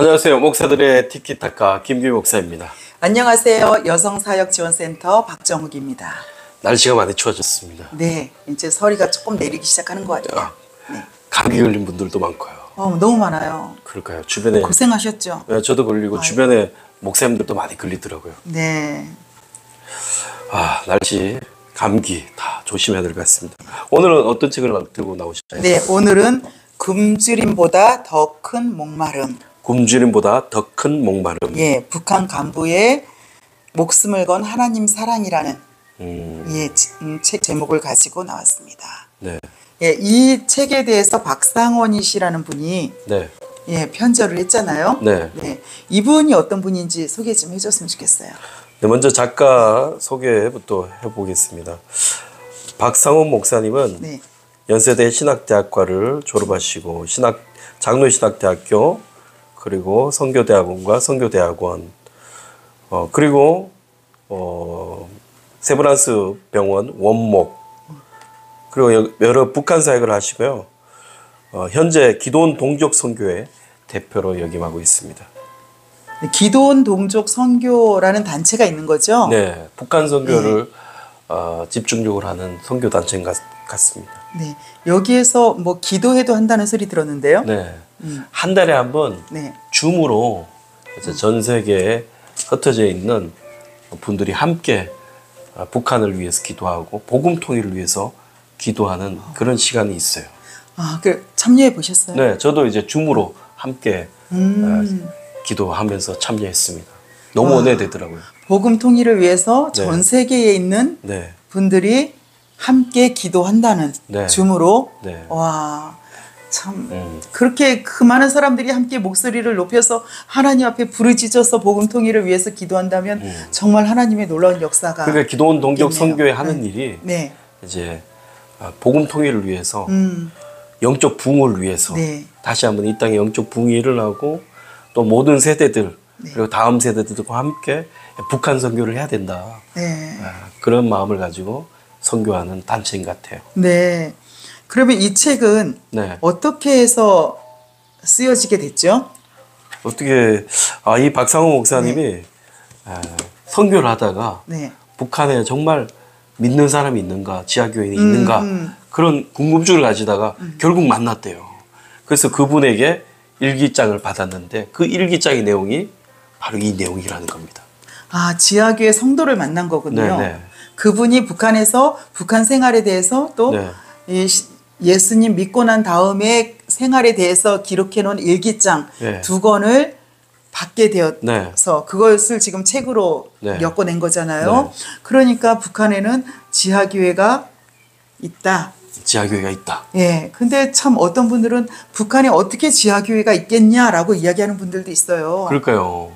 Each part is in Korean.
안녕하세요. 목사들의 티키타카 김규 목사입니다. 안녕하세요. 여성사역지원센터 박정욱입니다. 날씨가 많이 추워졌습니다. 네, 이제 서리가 조금 내리기 시작하는 것 같아요. 네. 감기 걸린 분들도 많고요. 너무 많아요. 그럴까요? 주변에 고생하셨죠? 네, 저도 걸리고 아유. 주변에 목사님들도 많이 걸리더라고요. 네. 날씨, 감기 다 조심해야 될 것 같습니다. 오늘은 어떤 책을 들고 나오셨나요? 네, 오늘은 굶주림보다 더 큰 목마름. 굶주림보다 더 큰 목마름. 예, 북한 간부의 목숨을 건 하나님 사랑이라는 책 제목을 가지고 나왔습니다. 네. 예, 이 책에 대해서 박상원이 씨라는 분이 네. 편저를 했잖아요. 네. 네. 이분이 어떤 분인지 소개 좀 해줬으면 좋겠어요. 네, 먼저 작가 소개부터 해보겠습니다. 박상원 목사님은 네. 연세대 신학대학과를 졸업하시고 장로신학대학교 그리고 선교대학원과 선교대학원 그리고 세브란스 병원 원목 그리고 여러 북한 사역을 하시고요. 현재 기도원 동족 선교회 대표로 역임하고 있습니다. 기도원 동족 선교라는 단체가 있는 거죠? 네, 북한 선교를 집중적으로 하는 선교 단체인 것 같습니다. 네, 여기에서 뭐 기도회도 한다는 소리 들었는데요. 네, 한 달에 한 번 네. 줌으로 전 세계에 흩어져 있는 분들이 함께 북한을 위해서 기도하고 복음 통일을 위해서 기도하는 그런 시간이 있어요. 그 참여해 보셨어요? 네, 저도 이제 줌으로 함께 기도하면서 참여했습니다. 너무 은혜되더라고요. 복음 통일을 위해서 네. 전 세계에 있는 네, 분들이 함께 기도한다는 네. 줌으로 네. 와, 참 그렇게 그 많은 사람들이 함께 목소리를 높여서 하나님 앞에 부르짖어서 복음 통일을 위해서 기도한다면 정말 하나님의 놀라운 역사가 그러니까 기도원 동족 있겠네요. 선교회 하는 일이 네. 이제 복음 통일을 위해서 음. 영적 부흥을 위해서 네. 다시 한번 이 땅에 영적 부흥이 일어나고 또 모든 세대들 그리고 다음 세대들과 함께 북한 선교를 해야 된다. 네. 그런 마음을 가지고 선교하는 단체인 것 같아요. 네. 그러면 이 책은 네. 어떻게 해서 쓰여지게 됐죠? 어떻게 이 박상호 목사님이 선교를 하다가 네. 북한에 정말 믿는 사람이 있는가, 지하교인이 있는가 그런 궁금증을 가지다가 결국 만났대요. 그래서 그분에게 일기장을 받았는데 그 일기장의 내용이 바로 이 내용이라는 겁니다. 지하교회 성도를 만난 거군요. 네. 그분이 북한에서 북한 생활에 대해서 또 네. 예수님 믿고 난 다음에 생활에 대해서 기록해 놓은 일기장 네. 2권을 받게 되어서 네. 그것을 지금 책으로 네. 엮어낸 거잖아요. 네. 그러니까 북한에는 지하교회가 있다. 지하교회가 있다. 예. 근데 참 어떤 분들은 북한에 어떻게 지하교회가 있겠냐라고 이야기하는 분들도 있어요. 그럴까요?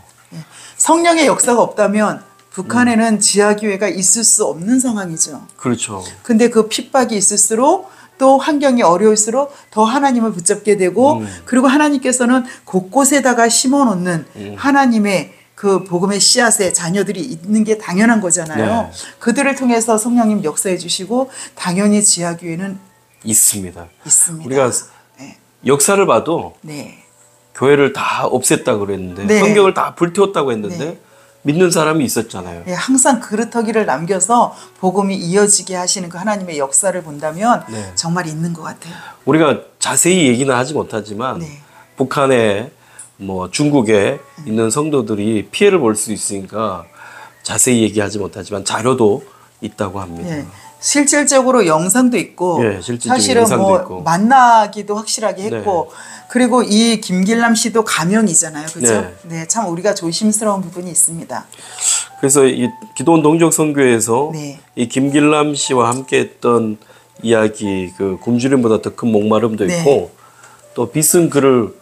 성령의 역사가 없다면 북한에는 지하교회가 있을 수 없는 상황이죠. 그렇죠. 근데 그 핍박이 있을수록 또 환경이 어려울수록 더 하나님을 붙잡게 되고 그리고 하나님께서는 곳곳에다가 심어놓는 하나님의 그 복음의 씨앗에 자녀들이 있는 게 당연한 거잖아요. 네. 그들을 통해서 성령님 역사해 주시고 당연히 지하교회는 있습니다. 있습니다. 우리가 네. 역사를 봐도 네. 교회를 다 없앴다고 그랬는데 네. 성경을 다 불태웠다고 했는데 네. 믿는 사람이 있었잖아요. 네, 항상 그루터기를 남겨서 복음이 이어지게 하시는 그 하나님의 역사를 본다면 네. 정말 있는 것 같아요. 우리가 자세히 얘기는 하지 못하지만 네. 북한에 뭐 중국에 있는 성도들이 피해를 볼 수 있으니까 자세히 얘기하지 못하지만 자료도 있다고 합니다. 네. 실질적으로 영상도 있고 예, 실질적인 사실은 영상도 뭐 있고. 만나기도 확실하게 했고 그리고 이 김길남 씨도 가명이잖아요. 그렇죠? 네. 네, 참 우리가 조심스러운 부분이 있습니다. 그래서 이 기도원 동족 선교에서 네. 이 김길남 씨와 함께했던 이야기 그 굶주림보다 더 큰 목마름도 네. 있고 또 빚은 그를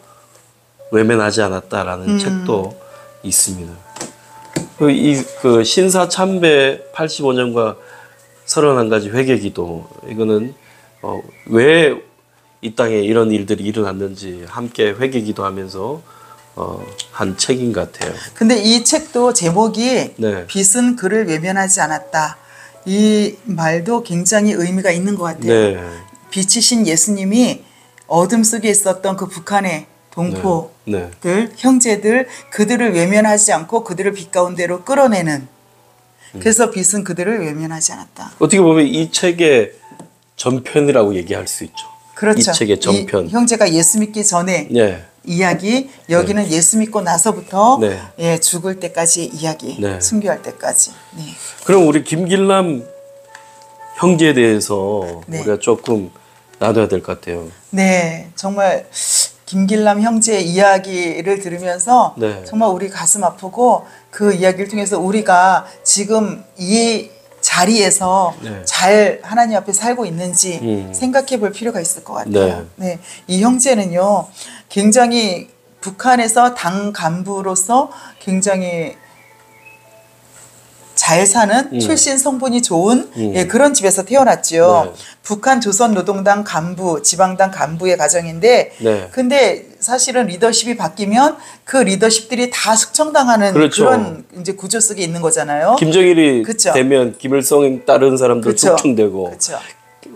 외면하지 않았다라는 책도 있습니다. 그 신사 참배 85년과 31가지 회개기도 이거는 왜 이 땅에 이런 일들이 일어났는지 함께 회개기도하면서 한 책인 것 같아요. 근데 이 책도 제목이 네. 빛은 그를 외면하지 않았다. 이 말도 굉장히 의미가 있는 것 같아요. 네. 빛이신 예수님이 어둠 속에 있었던 그 북한에 동포들, 네. 형제들 그들을 외면하지 않고 그들을 빛 가운데로 끌어내는 그래서 빛은 그들을 외면하지 않았다. 어떻게 보면 이 책의 전편이라고 얘기할 수 있죠. 그렇죠. 이 책의 전편. 이 형제가 예수 믿기 전에 네. 이야기, 여기는 예수 믿고 나서부터 네. 예, 죽을 때까지 이야기, 네. 순교할 때까지. 네. 그럼 우리 김길남 형제에 대해서 네. 우리가 조금 나눠야 될 것 같아요. 네, 정말 김길남 형제의 이야기를 들으면서 네. 정말 우리 가슴 아프고 그 이야기를 통해서 우리가 지금 이 자리에서 네. 잘 하나님 앞에 살고 있는지 생각해 볼 필요가 있을 것 같아요. 네. 이 형제는요, 굉장히 북한에서 당 간부로서 굉장히 잘 사는 출신 성분이 좋은 예, 그런 집에서 태어났죠. 네. 북한 조선노동당 간부, 지방당 간부의 가정인데 네. 근데 사실은 리더십이 바뀌면 그 리더십들이 다 숙청당하는 그렇죠. 그런 이제 구조 속에 있는 거잖아요. 김정일이 그쵸. 되면 김일성이 따르는 사람들 그쵸. 숙청되고 그렇죠.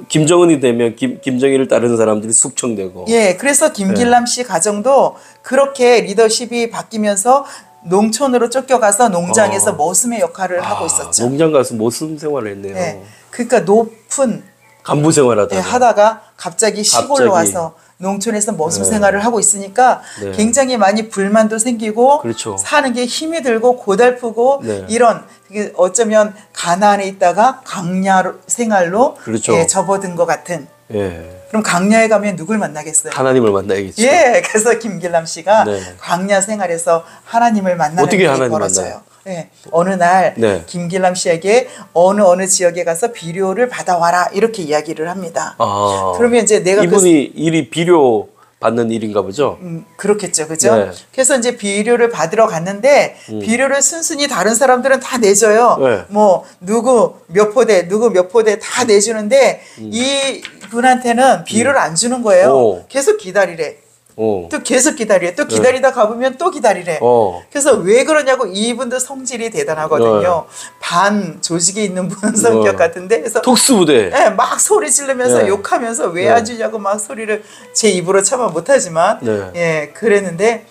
김정은이 되면 김정일을 따르는 사람들이 숙청되고 예, 그래서 김길남 씨 가정도 그렇게 리더십이 바뀌면서 농촌으로 쫓겨가서 농장에서 머슴의 역할을 하고 있었죠. 농장 가서 모습 생활을 했네요. 예, 그러니까 높은 간부 생활하다가. 예, 하다가 갑자기 시골로 갑자기. 와서 농촌에서 머슴 생활을 하고 있으니까 네. 굉장히 많이 불만도 생기고 그렇죠. 사는 게 힘이 들고 고달프고 네. 이런 이게 어쩌면 가난에 있다가 강야 생활로 그렇죠. 예, 접어든 것 같은. 예. 그럼 강야에 가면 누굴 만나겠어요? 하나님을 만나야겠죠. 예, 그래서 김길남 씨가 네. 광야 생활에서 하나님을 만나는 어떻게 일이 하나님 벌어져요. 만나요? 예, 어느 날 네. 김길남 씨에게 어느 지역에 가서 비료를 받아와라 이렇게 이야기를 합니다. 아. 그러면 이제 내가 이분이 일이 비료 받는 일인가 보죠. 그렇겠죠, 그죠? 네. 그래서 이제 비료를 받으러 갔는데 비료를 순순히 다른 사람들은 다 내줘요. 네. 뭐 누구 몇 포대 다 내주는데 이 분한테는 비료를 안 주는 거예요. 오. 계속 기다리래. 어. 또 계속 기다려. 또 기다리다 가보면 또 기다리래. 어. 그래서 왜 그러냐고 이분도 성질이 대단하거든요. 반 조직에 있는 분 성격 같은데 그래서 특수부대. 예, 막 소리 지르면서 네. 욕하면서 왜 네. 안 주냐고 막 소리를 제 입으로 참아 못하지만 네. 예 그랬는데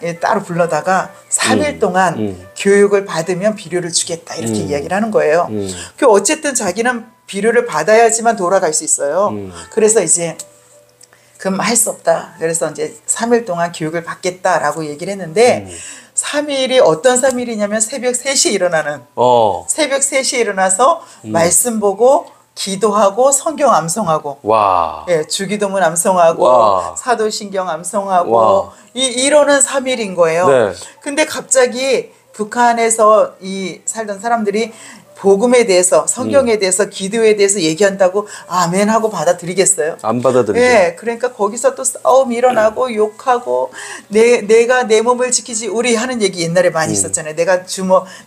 예, 따로 불러다가 3일 동안 교육을 받으면 비료를 주겠다 이렇게 이야기를 하는 거예요. 그 어쨌든 자기는 비료를 받아야지만 돌아갈 수 있어요. 그래서 이제 그럼 할 수 없다. 그래서 이제 3일 동안 교육을 받겠다라고 얘기를 했는데 3일이 어떤 3일이냐면 새벽 3시에 일어나는 새벽 3시에 일어나서 말씀 보고 기도하고 성경 암송하고 와. 예, 주기도문 암송하고 와. 사도신경 암송하고 와. 이러는 3일인 거예요. 네. 근데 갑자기 북한에서 이 살던 사람들이 복음에 대해서 성경에 대해서 기도에 대해서 얘기한다고 아멘 하고 받아들이겠어요? 안 받아들이죠. 예, 그러니까 거기서 또 싸움이 일어나고 욕하고 내가 내 몸을 지키지 우리 하는 얘기 옛날에 많이 있었잖아요. 내가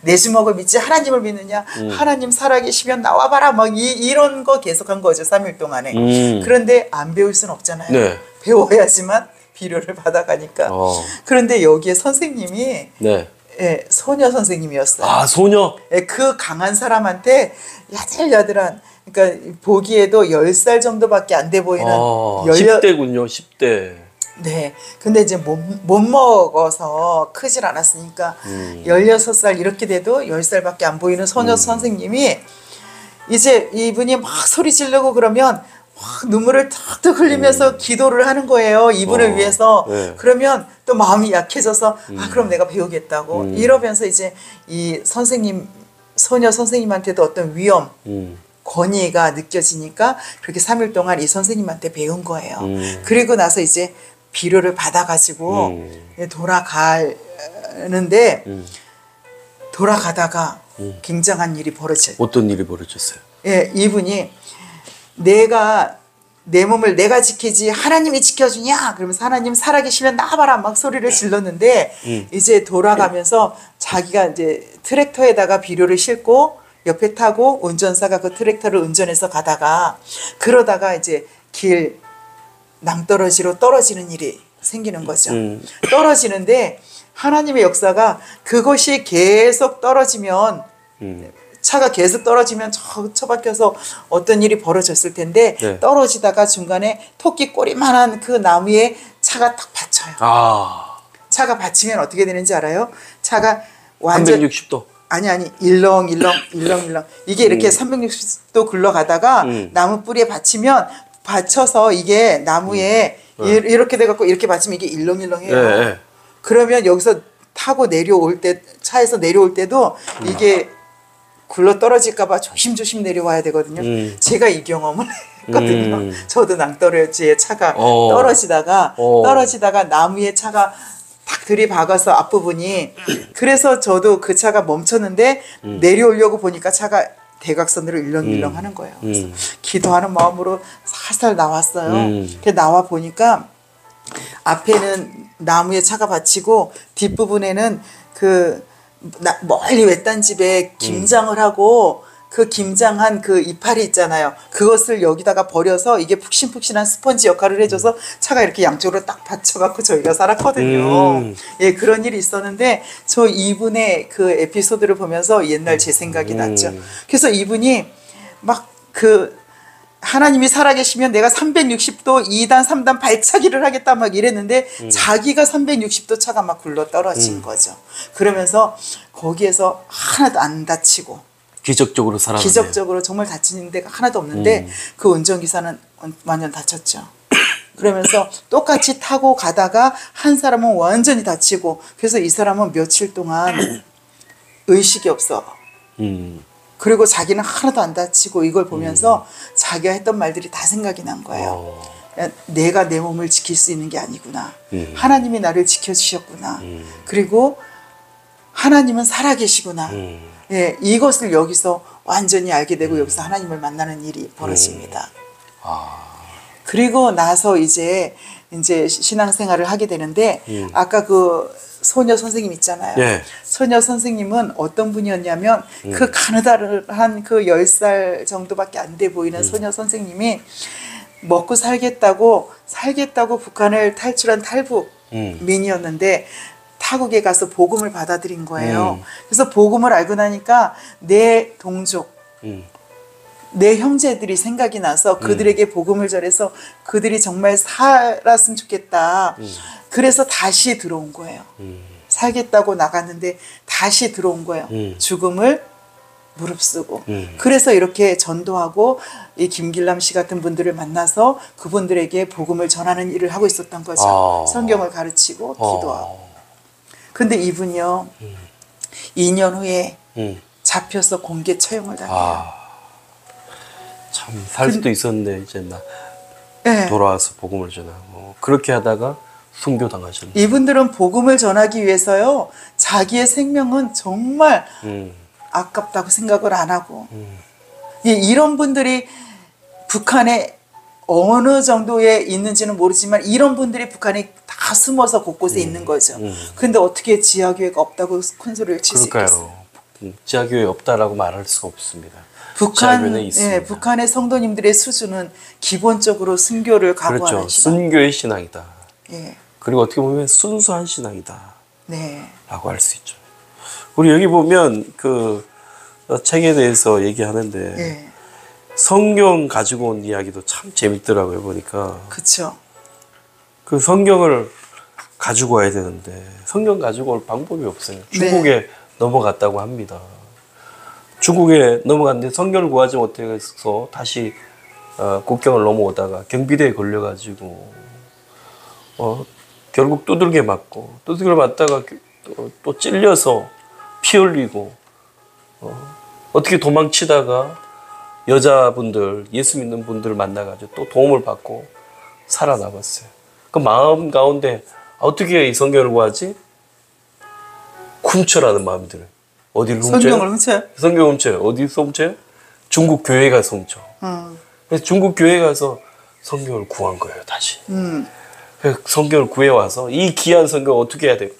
내 주먹을 믿지 하나님을 믿느냐? 하나님 살아계시면 나와봐라 막 이런 거 계속한 거죠 3일 동안에. 그런데 안 배울 수는 없잖아요. 네. 배워야지만 비료를 받아가니까. 어. 그런데 여기에 선생님이 네. 예, 소녀 선생님이었어요. 아, 소녀? 예, 그 강한 사람한테 야들야들한 그러니까 보기에도 10살 정도밖에 안 돼 보이는 10대군요, 10대. 네. 근데 이제 못 먹어서 크질 않았으니까 16살 이렇게 돼도 10살밖에 안 보이는 소녀 선생님이 이제 이분이 막 소리 지르고 그러면 막 눈물을 탁탁 흘리면서 기도를 하는 거예요. 이분을 위해서. 네. 그러면 또 마음이 약해져서 그럼 내가 배우겠다고 이러면서 이제 이 소녀 선생님한테도 어떤 위험 권위가 느껴지니까 그렇게 3일 동안 이 선생님한테 배운 거예요. 그리고 나서 이제 비료를 받아가지고 돌아가는데 돌아가다가 굉장한 일이 벌어져요. 어떤 일이 벌어졌어요? 예, 이분이 내 몸을 내가 지키지 하나님이 지켜주냐? 그러면서 하나님 살아계시면 나와봐라 막 소리를 질렀는데 이제 돌아가면서 자기가 이제 트랙터에다가 비료를 싣고 옆에 타고 운전사가 그 트랙터를 운전해서 가다가 그러다가 이제 길 낭떠러지로 떨어지는 일이 생기는 거죠. 떨어지는데 하나님의 역사가 그것이 계속 떨어지면 차가 계속 떨어지면 처박혀서 어떤 일이 벌어졌을 텐데 네. 떨어지다가 중간에 토끼 꼬리만한 그 나무에 차가 딱 받쳐요. 아, 차가 받치면 어떻게 되는지 알아요? 차가 완전 360도. 아니 일렁일렁 이게 이렇게 360도 굴러가다가 나무 뿌리에 받치면 받쳐서 이게 나무에 이렇게 돼갖고 이렇게 받치면 이게 일렁일렁해요. 예. 그러면 여기서 타고 내려올 때 차에서 내려올 때도 이게 굴러 떨어질까봐 조심조심 내려와야 되거든요. 제가 이 경험을 했거든요. 저도 낭떠러지에 차가 떨어지다가 나무에 차가 탁 들이박아서 앞부분이 그래서 저도 그 차가 멈췄는데 내려오려고 보니까 차가 대각선으로 일렁일렁 하는 거예요. 그래서 기도하는 마음으로 살살 나왔어요. 나와 보니까 앞에는 나무에 차가 받치고 뒷부분에는 멀리 외딴 집에 김장을 하고 그 김장한 그 이파리 있잖아요. 그것을 여기다가 버려서 이게 푹신푹신한 스펀지 역할을 해줘서 차가 이렇게 양쪽으로 딱 받쳐갖고 저희가 살았거든요. 예, 그런 일이 있었는데 저 이분의 그 에피소드를 보면서 옛날 제 생각이 났죠. 그래서 이분이 막 하나님이 살아계시면 내가 360도 2단 3단 발차기를 하겠다 막 이랬는데 자기가 360도 차가 막 굴러 떨어진 거죠. 그러면서 거기에서 하나도 안 다치고 기적적으로 살았네. 기적적으로 정말 다치는 데가 하나도 없는데 그 운전기사는 완전 다쳤죠. 그러면서 똑같이 타고 가다가 한 사람은 완전히 다치고 그래서 이 사람은 며칠 동안 의식이 없어. 그리고 자기는 하나도 안 다치고 이걸 보면서 자기가 했던 말들이 다 생각이 난 거예요. 내가 내 몸을 지킬 수 있는 게 아니구나. 하나님이 나를 지켜주셨구나. 그리고 하나님은 살아계시구나. 예, 이것을 여기서 완전히 알게 되고 여기서 하나님을 만나는 일이 벌어집니다. 그리고 나서 이제 신앙생활을 하게 되는데 아까 그 소녀 선생님 있잖아요. 네. 소녀 선생님은 어떤 분이었냐면 그 가느다를 한 그 10살 정도밖에 안 돼 보이는 소녀 선생님이 먹고 살겠다고 북한을 탈출한 탈북민이었는데 타국에 가서 복음을 받아들인 거예요. 그래서 복음을 알고 나니까 내 동족, 내 형제들이 생각이 나서 그들에게 복음을 전해서 그들이 정말 살았으면 좋겠다. 그래서 다시 들어온 거예요. 살겠다고 나갔는데 다시 들어온 거예요. 죽음을 무릅쓰고. 그래서 이렇게 전도하고 이 김길남 씨 같은 분들을 만나서 그분들에게 복음을 전하는 일을 하고 있었던 거죠. 성경을 가르치고 기도하고. 근데 이분이요 2년 후에 잡혀서 공개 처형을 당해요. 참 살 수도 있었는데 이제 네. 돌아와서 복음을 전하고 그렇게 하다가 순교당하셨네. 이분들은 복음을 전하기 위해서요 자기의 생명은 정말 아깝다고 생각을 안 하고 이런 분들이 북한에 어느 정도에 있는지는 모르지만 이런 분들이 북한에 다 숨어서 곳곳에 있는 거죠. 근데 어떻게 지하교회가 없다고 큰 소리를 칠 수 있겠어요? 지하교회 없다라고 말할 수가 없습니다. 지하교회는 있습니다. 북한의 성도님들의 수준은 기본적으로 순교를 각오하는 그렇죠. 신앙. 순교의 신앙이다. 예. 그리고 어떻게 보면 순수한 신앙이다. 네. 라고 할 수 있죠. 우리 여기 보면 그 책에 대해서 얘기하는데 예. 성경 가지고 온 이야기도 참 재밌더라고요. 보니까. 그렇죠. 그 성경을 가지고 와야 되는데 성경 가지고 올 방법이 없어요. 중국에 넘어갔다고 합니다. 중국에 넘어갔는데 성경을 구하지 못해서 다시 국경을 넘어오다가 경비대에 걸려가지고 결국 두들겨 맞고 두들겨 맞다가 또 찔려서 피 흘리고 어떻게 도망치다가 여자분들 예수 믿는 분들을 만나가지고 또 도움을 받고 살아남았어요. 그 마음 가운데 어떻게 이 성경을 구하지? 훔쳐라는 마음이 들어요. 어디를 훔쳐요? 성경을 훔쳐요? 성경 훔쳐요. 어디서 훔쳐요? 중국 교회 가서 훔쳐. 그래서 중국 교회 가서 성경을 구한 거예요. 다시. 그래서 성경을 구해와서 이 귀한 성경 어떻게 해야 돼요?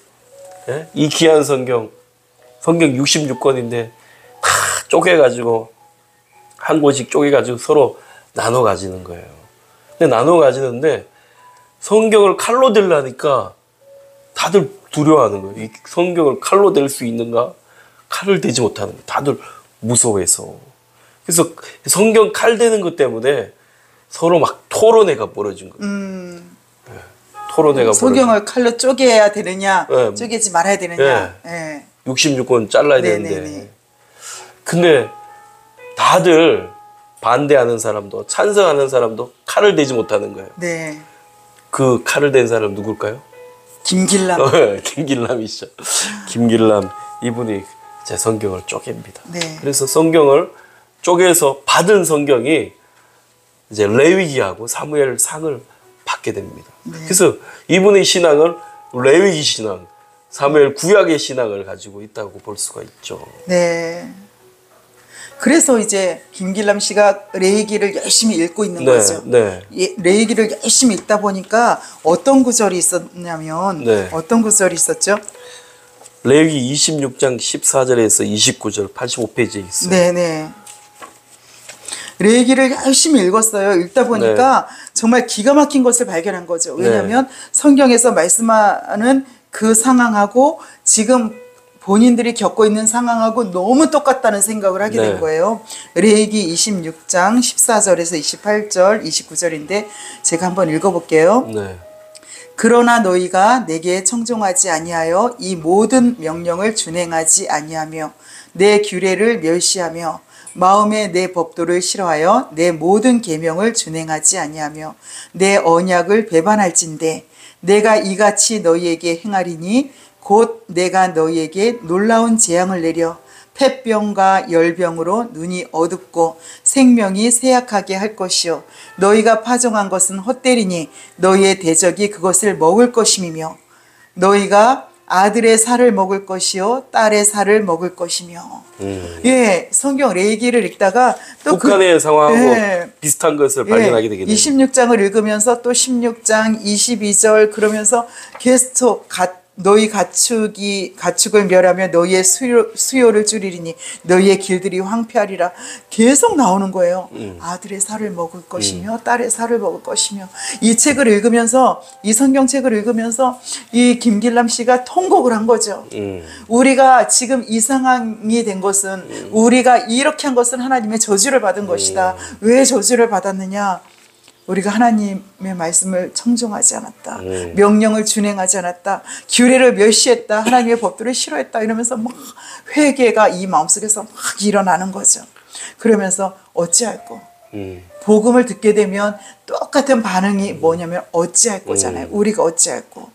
예? 이 귀한 성경 66권인데 다 쪼개가지고 한 권씩 쪼개가지고 서로 나눠 가지는 거예요. 근데 나눠 가지는데 성경을 칼로 대려니까 다들 두려워하는 거예요. 이 성경을 칼로 댈 수 있는가? 칼을 대지 못하는 거예요. 다들 무서워해서. 그래서 성경 칼 대는 것 때문에 서로 막 토론회가 벌어진 거예요. 네. 토론회가 성경을 칼로 쪼개야 되느냐, 네. 쪼개지 말아야 되느냐. 예. 66권 잘라야 네네네. 되는데. 근데 다들 반대하는 사람도 찬성하는 사람도 칼을 대지 못하는 거예요. 네. 그 칼을 댄 사람 누굴까요? 김길남. 김길남이죠. 김길남 이분이 제 성경을 쪼갭니다. 네. 그래서 성경을 쪼개서 받은 성경이 이제 레위기하고 사무엘 상을 받게 됩니다. 네. 그래서 이분의 신앙은 레위기 신앙, 사무엘 구약의 신앙을 가지고 있다고 볼 수가 있죠. 네. 그래서 이제 김길남 씨가 레위기를 열심히 읽고 있는 거죠. 네. 레위기를 열심히 읽다 보니까 어떤 구절이 있었냐면 네. 어떤 구절이 있었죠? 레위기 26장 14절에서 29절 85페이지에 있어요. 네네. 레위기를 열심히 읽었어요. 읽다 보니까 정말 기가 막힌 것을 발견한 거죠. 왜냐하면 성경에서 말씀하는 그 상황하고 지금 본인들이 겪고 있는 상황하고 너무 똑같다는 생각을 하게 된 거예요. 레위기 26장 14절에서 28절, 29절인데 제가 한번 읽어볼게요. 네. 그러나 너희가 내게 청종하지 아니하여 이 모든 명령을 준행하지 아니하며 내 규례를 멸시하며 마음에 내 법도를 싫어하여 내 모든 계명을 준행하지 아니하며 내 언약을 배반할진대 내가 이같이 너희에게 행하리니 곧 내가 너희에게 놀라운 재앙을 내려 폐병과 열병으로 눈이 어둡고 생명이 쇠약하게 할 것이요 너희가 파종한 것은 헛되리니 너희의 대적이 그것을 먹을 것임이며 너희가 아들의 살을 먹을 것이요 딸의 살을 먹을 것이며 예 성경 레위기를 읽다가 또 북한의 상황하고 비슷한 것을 발견하게 되게 됩니다. 26장을 읽으면서 또 16장 22절 그러면서 계속 너희 가축을 멸하며 너희의 수요를 줄이리니 너희의 길들이 황폐하리라 계속 나오는 거예요. 아들의 살을 먹을 것이며 딸의 살을 먹을 것이며 이 책을 읽으면서 이 성경책을 읽으면서 이 김길남 씨가 통곡을 한 거죠. 우리가 지금 이 상황이 된 것은 우리가 이렇게 한 것은 하나님의 저주를 받은 것이다. 왜 저주를 받았느냐? 우리가 하나님의 말씀을 청종하지 않았다. 명령을 준행하지 않았다. 규례를 멸시했다. 하나님의 법도를 싫어했다. 이러면서 막 회개가 이 마음속에서 막 일어나는 거죠. 그러면서 어찌할꼬. 복음을 듣게 되면 똑같은 반응이 뭐냐면 어찌할 거잖아요. 우리가 어찌할꼬.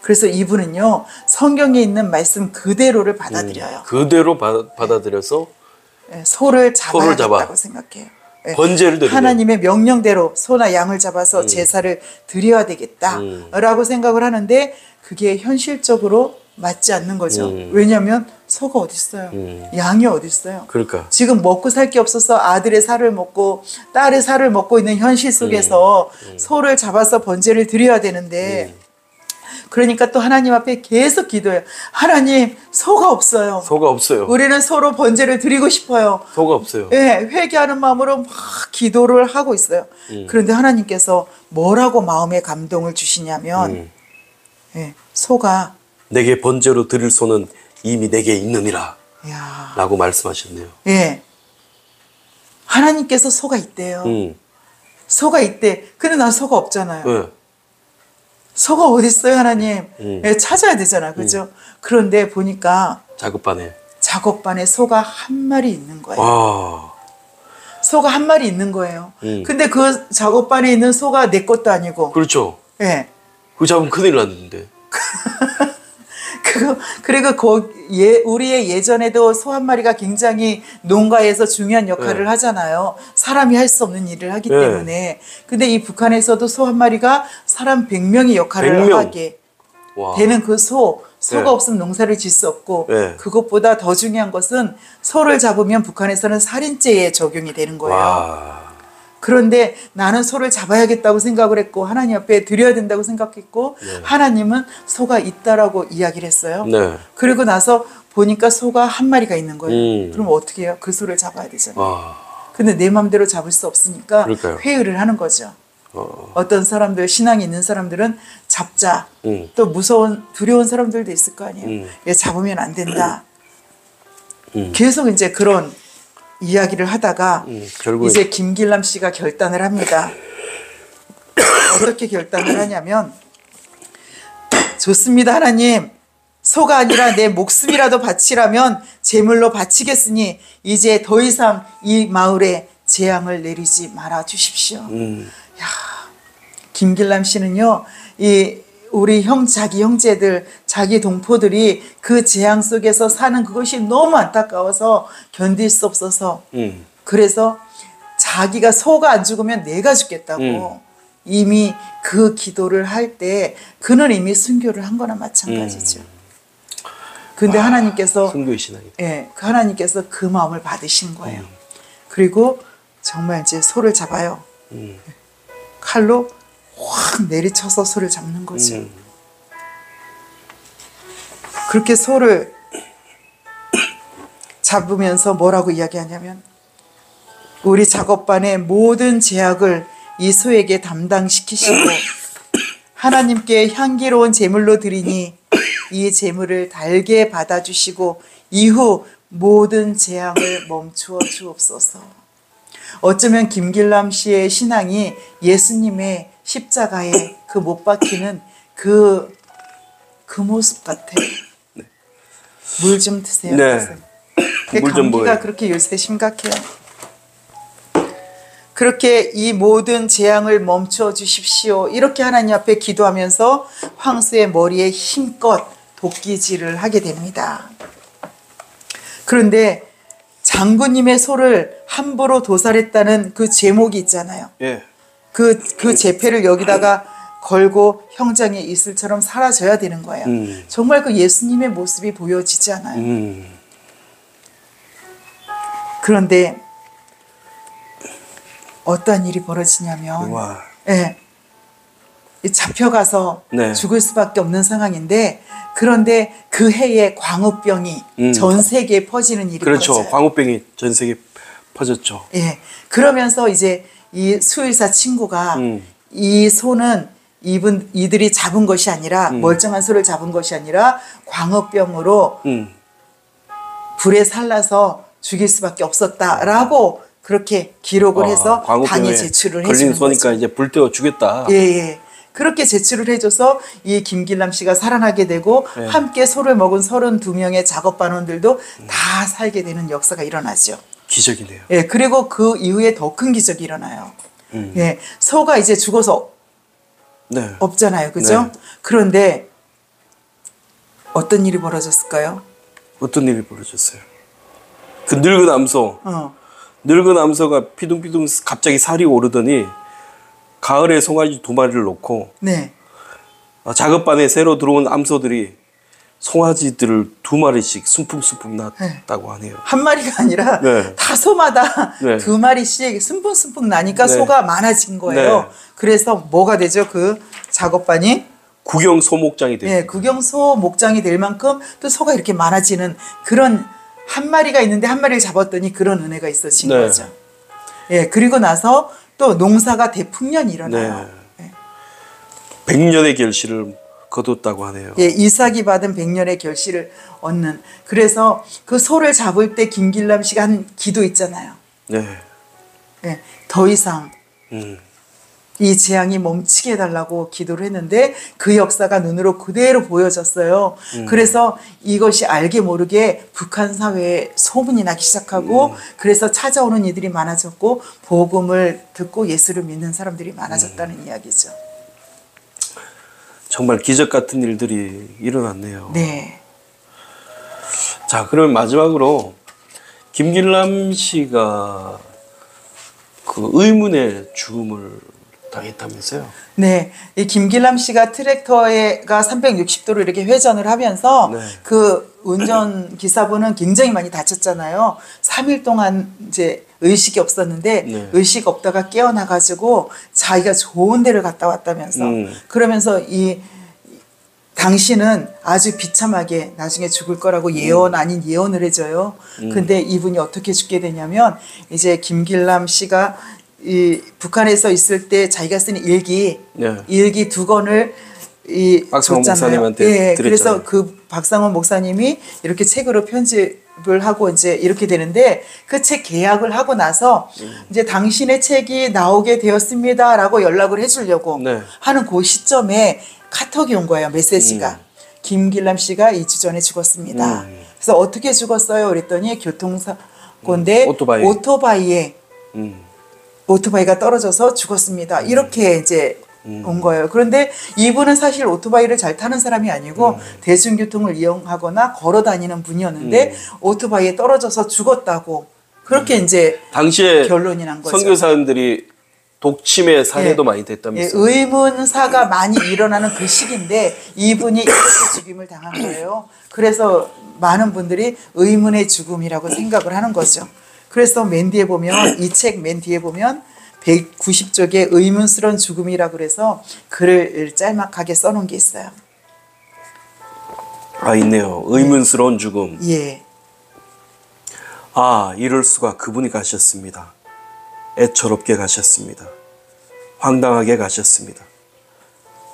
그래서 이분은요. 성경에 있는 말씀 그대로를 받아들여요. 그대로 받아들여서 소를 잡아야겠다고 생각해요. 번제를 드리고 하나님의 명령대로 소나 양을 잡아서 제사를 드려야 되겠다라고 생각을 하는데 그게 현실적으로 맞지 않는 거죠. 왜냐하면 소가 어디 있어요? 양이 어디 있어요? 그러니까 지금 먹고 살 게 없어서 아들의 살을 먹고 딸의 살을 먹고 있는 현실 속에서 소를 잡아서 번제를 드려야 되는데 그러니까 또 하나님 앞에 계속 기도해요. 하나님 소가 없어요. 소가 없어요. 우리는 소로 번제를 드리고 싶어요. 소가 없어요. 네, 회개하는 마음으로 막 기도를 하고 있어요. 그런데 하나님께서 뭐라고 마음에 감동을 주시냐면 소가 내게 번제로 드릴 소는 이미 내게 있느니라 야. 라고 말씀하셨네요. 예. 하나님께서 소가 있대요. 소가 있대. 근데 난 소가 없잖아요. 네. 소가 어디 있어요, 하나님? 예, 찾아야 되잖아, 그죠? 그런데 보니까 작업반에 소가 한 마리 있는 거예요. 와. 소가 한 마리 있는 거예요. 근데 그 작업반에 있는 소가 내 것도 아니고. 그렇죠. 예. 그거 잡으면 큰일 났는데. 그리고 우리의 예전에도 소 한 마리가 굉장히 농가에서 중요한 역할을 하잖아요. 사람이 할 수 없는 일을 하기 때문에. 근데 이 북한에서도 소 한 마리가 사람 100명의 역할을 100명. 하게 와. 되는 그 소가 없으면 농사를 질 수 없고 그것보다 더 중요한 것은 소를 잡으면 북한에서는 살인죄에 적용이 되는 거예요. 와. 그런데 나는 소를 잡아야겠다고 생각을 했고 하나님 앞에 드려야 된다고 생각했고 하나님은 소가 있다라고 이야기를 했어요. 네. 그리고 나서 보니까 소가 한 마리가 있는 거예요. 그럼 어떻게 해요? 그 소를 잡아야 되잖아요. 근데 내 마음대로 잡을 수 없으니까 그러니까요. 회의를 하는 거죠. 어떤 사람들, 신앙이 있는 사람들은 잡자. 또 두려운 사람들도 있을 거 아니에요. 얘 잡으면 안 된다. 계속 이제 그런 이야기를 하다가 이제 김길남 씨가 결단을 합니다. 어떻게 결단을 하냐면 좋습니다, 하나님. 소가 아니라 내 목숨이라도 바치라면 제물로 바치겠으니 이제 더 이상 이 마을에 재앙을 내리지 말아 주십시오. 김길남 씨는요, 우리 자기 형제들, 자기 동포들이 그 재앙 속에서 사는 그것이 너무 안타까워서 견딜 수 없어서 그래서 자기가 소가 안 죽으면 내가 죽겠다고 이미 그 기도를 할 때 그는 이미 순교를 한 거나 마찬가지죠. 근데 하나님께서 순교의 신앙이. 예, 그 하나님께서 그 마음을 받으신 거예요. 그리고 정말 이제 소를 잡아요. 칼로 확 내리쳐서 소를 잡는 거죠. 그렇게 소를 잡으면서 뭐라고 이야기하냐면 우리 작업반의 모든 제약을 이 소에게 담당시키시고 하나님께 향기로운 제물로 드리니 이 제물을 달게 받아주시고 이후 모든 재앙을 멈추어 주옵소서. 어쩌면 김길남 씨의 신앙이 예수님의 십자가에 그 못 박히는 그 모습 같아요. 물 좀 드세요. 네. 물 좀 감기가 먹어요. 그렇게 요새 심각해요. 그렇게 이 모든 재앙을 멈춰 주십시오. 이렇게 하나님 앞에 기도하면서 황소의 머리에 힘껏 도끼질을 하게 됩니다. 그런데 장군님의 소를 함부로 도살했다는 그 제목이 있잖아요. 예. 그 제패를 여기다가 걸고 형장에 이슬처럼 사라져야 되는 거예요. 정말 그 예수님의 모습이 보여지지 않아요. 그런데 어떠한 일이 벌어지냐면 와. 예, 잡혀가서 네. 죽을 수밖에 없는 상황인데 그런데 그 해에 광우병이 전 세계에 퍼지는 일이 그렇죠. 벌어져요. 광우병이 전 세계에 퍼졌죠. 예, 그러면서 이제 이 수의사 친구가 이 소는 이들이 잡은 것이 아니라 멀쩡한 소를 잡은 것이 아니라 광우병으로 불에 살라서 죽일 수밖에 없었다라고 그렇게 기록을 해서 당에 제출을 해주는 걸린 소니까 거죠. 이제 불태워 주겠다. 예, 예. 그렇게 제출을 해줘서 이 김길남 씨가 살아나게 되고 네. 함께 소를 먹은 32명의 작업반원들도 다 살게 되는 역사가 일어나죠. 기적이네요. 예, 그리고 그 이후에 더 큰 기적이 일어나요. 예, 소가 이제 죽어서 네. 없잖아요. 그죠? 네. 그런데 어떤 일이 벌어졌을까요? 어떤 일이 벌어졌어요? 그 늙은 암소. 늙은 암소가 피둥피둥 갑자기 살이 오르더니 가을에 송아지 2마리를 놓고 네. 작업반에 새로 들어온 암소들이 송아지들을 2마리씩 숨풍숨풍 낳았다고 하네요. 한 마리가 아니라 네. 다 소마다 네. 2마리씩 숨풍숨풍 나니까 네. 소가 많아진 거예요. 네. 그래서 뭐가 되죠? 그 작업반이 구경 소목장이 됩니다. 네, 구경소 목장이 될 만큼 또 소가 이렇게 많아지는 그런 한 마리가 있는데 한 마리를 잡았더니 그런 은혜가 있어진 네. 거죠. 예, 그리고 나서 또 농사가 대풍년이 일어나요. 네. 100년의 결실을 거뒀다고 하네요. 예, 이삭이 받은 100년의 결실을 얻는. 그래서 그 소를 잡을 때 김길남 씨가 한 기도 있잖아요. 네. 예, 더 이상 음. 이 재앙이 멈추게 해달라고 기도를 했는데 그 역사가 눈으로 그대로 보여졌어요. 그래서 이것이 알게 모르게 북한 사회에 소문이 나기 시작하고 그래서 찾아오는 이들이 많아졌고 복음을 듣고 예수를 믿는 사람들이 많아졌다는 이야기죠. 정말 기적 같은 일들이 일어났네요. 네. 자, 그러면 마지막으로 김길남 씨가 그 의문의 죽음을 당했다면서요? 네, 이 김길남 씨가 트랙터가 360도로 이렇게 회전을 하면서 네. 그 운전 기사분은 굉장히 많이 다쳤잖아요. 3일 동안 이제 의식이 없었는데 네. 의식 없다가 깨어나가지고 자기가 좋은 데를 갔다 왔다면서 그러면서 이 당신은 아주 비참하게 나중에 죽을 거라고 예언 아닌 예언을 해줘요. 근데 이분이 어떻게 죽게 되냐면 이제 김길남 씨가 이 북한에서 있을 때 자기가 쓴 일기, 네. 일기 2권을 박상원 줬잖아요. 목사님한테 예, 드렸잖아요. 그래서 그 박상원 목사님이 이렇게 책으로 편집을 하고 이제 이렇게 되는데 그 책 계약을 하고 나서 이제 당신의 책이 나오게 되었습니다라고 연락을 해주려고 네. 하는 그 시점에 카톡이 온 거예요. 메시지가. 김길남 씨가 2주 전에 죽었습니다. 그래서 어떻게 죽었어요? 그랬더니 교통사고인데 오토바이에 오토바이가 떨어져서 죽었습니다. 이렇게 이제 온 거예요. 그런데 이분은 사실 오토바이를 잘 타는 사람이 아니고 대중교통을 이용하거나 걸어 다니는 분이었는데 오토바이에 떨어져서 죽었다고 그렇게 이제 당시에 결론이 난 거죠. 선교사님들이 독침의 사례도 많이 됐다면서요. 의문사가 많이 일어나는 그 시기인데 이분이 이렇게 죽임을 당한 거예요. 그래서 많은 분들이 의문의 죽음이라고 생각을 하는 거죠. 그래서 맨 뒤에 보면 이 책 맨 뒤에 보면 190쪽에 의문스러운 죽음이라고 그래서 글을 짤막하게 써놓은 게 있어요. 아, 있네요. 의문스러운 죽음. 예. 아, 이럴 수가. 그분이 가셨습니다. 애처롭게 가셨습니다. 황당하게 가셨습니다.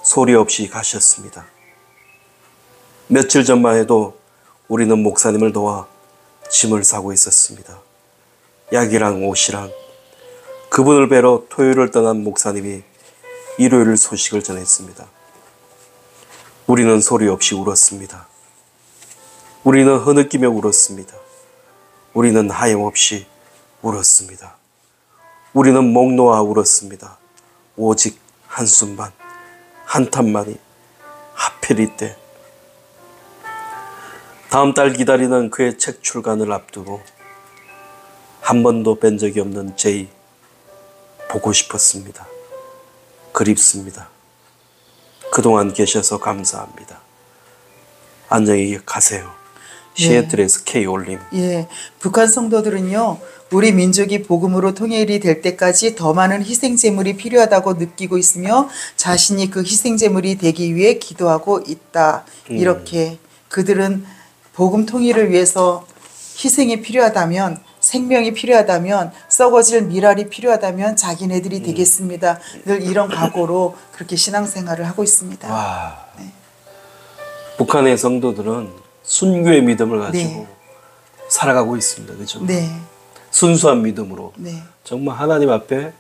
소리 없이 가셨습니다. 며칠 전만 해도 우리는 목사님을 도와 짐을 싸고 있었습니다. 약이랑 옷이랑. 그분을 뵈러 토요일을 떠난 목사님이 일요일 소식을 전했습니다. 우리는 소리 없이 울었습니다. 우리는 흐느끼며 울었습니다. 우리는 하염없이 울었습니다. 우리는 목 놓아 울었습니다. 오직 한숨만, 한탄만이 하필 이때. 다음 달 기다리는 그의 책 출간을 앞두고 한 번도 뵌 적이 없는 제이 보고 싶었습니다. 그립습니다. 그동안 계셔서 감사합니다. 안녕히 가세요. 시애틀에서 K 올림. 예, 북한 성도들은요, 우리 민족이 복음으로 통일이 될 때까지 더 많은 희생 제물이 필요하다고 느끼고 있으며 자신이 그 희생 제물이 되기 위해 기도하고 있다. 이렇게 그들은 복음 통일을 위해서 희생이 필요하다면, 생명이 필요하다면, 썩어질 미랄이 필요하다면 자기네들이 되겠습니다. 늘 이런 각오로 그렇게 신앙생활을 하고 있습니다. 와, 북한의 성도들은 순교의 믿음을 가지고 네. 살아가고 있습니다. 그렇죠? 네, 순수한 믿음으로. 네, 정말 하나님 앞에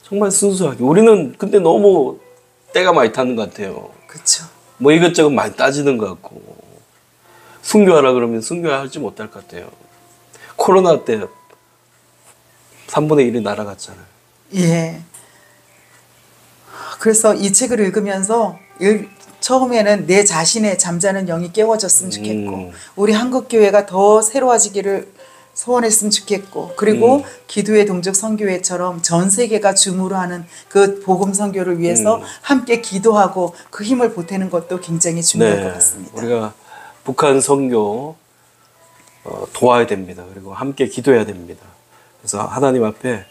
정말 순수하게. 우리는 근데 너무 때가 많이 타는 것 같아요. 그렇죠. 뭐 이것저것 많이 따지는 것 같고. 순교하라 그러면 순교하지 못할 것 같아요. 코로나 때 3분의 1이 날아갔잖아요. 예. 그래서 이 책을 읽으면서 처음에는 내 자신의 잠자는 영이 깨워졌으면 좋겠고 우리 한국교회가 더 새로워지기를 소원했으면 좋겠고 그리고 기도의 동족 선교회처럼 전 세계가 줌으로 하는 그 복음 선교를 위해서 함께 기도하고 그 힘을 보태는 것도 굉장히 중요할 것 같습니다. 우리가 북한 선교 도와야 됩니다. 그리고 함께 기도해야 됩니다. 그래서 하나님 앞에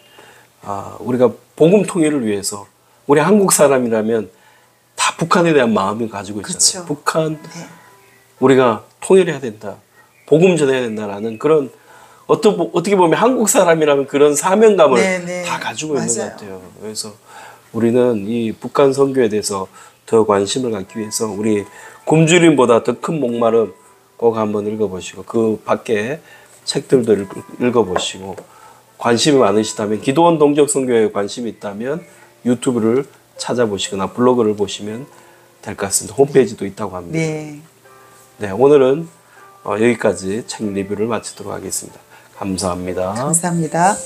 우리가 복음 통일을 위해서 우리 한국 사람이라면 다 북한에 대한 마음을 가지고 있잖아요. 그쵸. 북한 네. 우리가 통일해야 된다. 복음 전해야 된다라는 그런 어떻게 보면 한국 사람이라면 그런 사명감을 네, 네. 다 가지고 있는 것 맞아요. 같아요. 그래서 우리는 이 북한 선교에 대해서 더 관심을 갖기 위해서 우리 굶주림보다 더 큰 목마름 꼭 한번 읽어보시고 그 밖에 책들도 읽어보시고 관심이 많으시다면 기도원 동족 선교에 관심이 있다면 유튜브를 찾아보시거나 블로그를 보시면 될 것 같습니다. 홈페이지도 있다고 합니다. 네. 네, 오늘은 여기까지 책 리뷰를 마치도록 하겠습니다. 감사합니다. 감사합니다.